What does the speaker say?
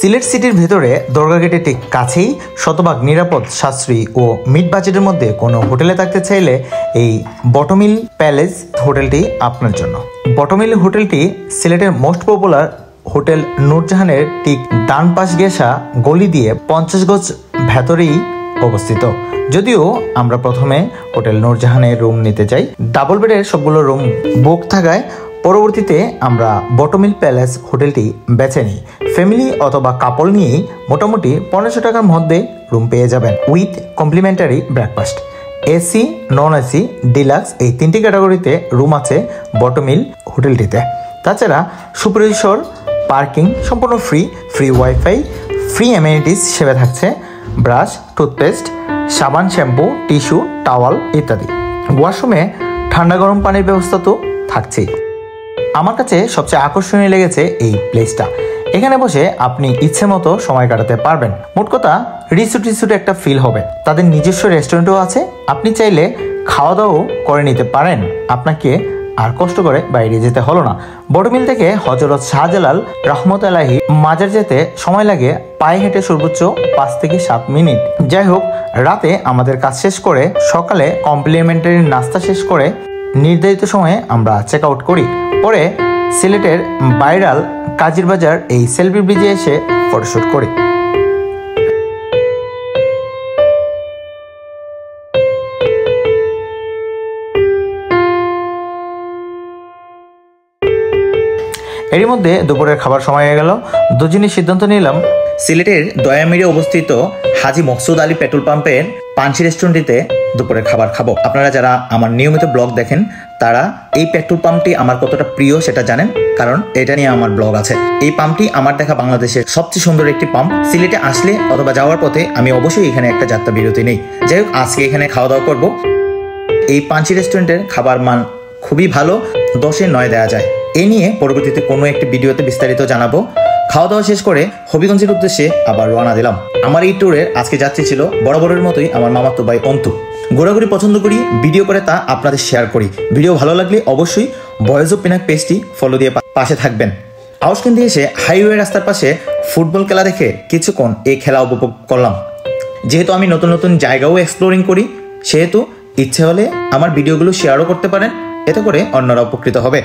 সিলেট সিটির ভেতরে দরগা গেটের ঠিক কাছেই শতভাগ নিরাপদ, সাশ্রয়ী ও মিড বাজেটের মধ্যে কোনো হোটেলে থাকতে চাইলে এই বটমিল প্যালেস হোটেলটি আপনার জন্য। বটমিল হোটেলটি সিলেটের মোস্ট পপুলার হোটেল নূরজাহানের ঠিক ডান পাশ ঘেঁষা গলি দিয়ে 50 গজ ভেতরেই অবস্থিত। যদিও আমরা প্রথমে হোটেল নূরজাহানের রুম নিতে চাই, ডাবল বেডের সবগুলো রুম বুক থাকায় পরবর্তীতে আমরা বটমিল প্যালেস হোটেলটি বেছে নিই। ফ্যামিলি অথবা কাপল নিয়েই মোটামুটি 1500 টাকার মধ্যে রুম পেয়ে যাবেন with complimentary breakfast. AC, non AC, deluxe এই 3টি ক্যাটাগরিতে রুম আছে বটমিল হোটেলটিতে। তাছাড়া সুপরিসর পার্কিং, সম্পূর্ণ ফ্রি ওয়াইফাই, ফ্রি অ্যামেনিটিস হিসেবে থাকছে ব্রাশ, টুথপেস্ট, সাবান, শ্যাম্পু, টিস্যু, টাওয়াল ইত্যাদি। ওয়াশরুমে ঠান্ডা গরম পানির ব্যবস্থা তো থাকছেই। আমার কাছে সবচেয়ে আকর্ষণীয় লেগেছে এই প্লেসটা। এখানে বসে আপনি ইচ্ছে মতো সময় কাটাতে পারবেন। মোট কথা রিসোর্ট একটা ফিল হবে। তাদের নিজস্ব রেস্টুরেন্টও আছে, আপনি চাইলে খাওয়া দাওয়াও করে নিতে পারেন। আপনাকে আর কষ্ট করে বাইরে যেতে হলো না। বটমিল থেকে হযরত শাহজালাল রহমতুল্লাহি মাজার যেতে সময় লাগে পায়ে হেঁটে সর্বোচ্চ 5 থেকে 7 মিনিট। যাই হোক, রাতে আমাদের কাজ শেষ করে সকালে কমপ্লিমেন্টারি নাস্তা শেষ করে নির্ধারিত সময়ে আমরা চেক আউট করি। পরে সিলেটের ভাইরাল কাজির বাজার এই সেলফি ব্রিজে এসে ফটোশুট করি। এরই মধ্যে দুপুরের খাবার সময় হয়ে গেল। দুজনই সিদ্ধান্ত নিলাম সিলেটের দয়ামিরে অবস্থিত হাজী মকসুদ আলী পেট্রোল পাম্পের পাঞ্চি রেস্টুরেন্টটিতে দুপুরের খাবার খাবো। আপনারা যারা আমার নিয়মিত ব্লগ দেখেন তারা এই পেট্রোল পাম্পটি আমার কতটা প্রিয় সেটা জানেন, কারণ এটা নিয়ে আমার ব্লগ আছে। এই পাম্পটি আমার দেখা বাংলাদেশের সবচেয়ে সুন্দর একটি পাম্প। সিলেটে আসলে অথবা যাওয়ার পথে আমি অবশ্যই এখানে একটা যাত্রা বিরতি নেই। যাই হোক, আজকে এখানে খাওয়া দাওয়া করবো। এই পাঞ্চি রেস্টুরেন্টের খাবার মান খুবই ভালো, 10-এ 9 দেওয়া যায়। এই নিয়ে পরবর্তীতে কোনো একটি ভিডিওতে বিস্তারিত জানাবো। খাওয়া দাওয়া শেষ করে হবিগঞ্জের উদ্দেশ্যে আবার রওনা দিলাম। আমার এই ট্যুরের আজকে যাত্রী ছিল বরাবরের মতোই আমার মামাতো ভাই অন্তু। ঘোরাঘুরি পছন্দ করি, ভিডিও করে তা আপনাদের শেয়ার করি। ভিডিও ভালো লাগলে অবশ্যই ভয়েস অফ পিনাক পেজটি ফলো দিয়ে পাশে থাকবেন। আউসকেন্দি এসে হাইওয়ে রাস্তার পাশে ফুটবল খেলা দেখে কিছুক্ষণ এই খেলা উপভোগ করলাম। যেহেতু আমি নতুন নতুন জায়গাও এক্সপ্লোরিং করি, সেহেতু ইচ্ছে হলে আমার ভিডিওগুলো শেয়ারও করতে পারেন, এতে করে অন্যরা উপকৃত হবে।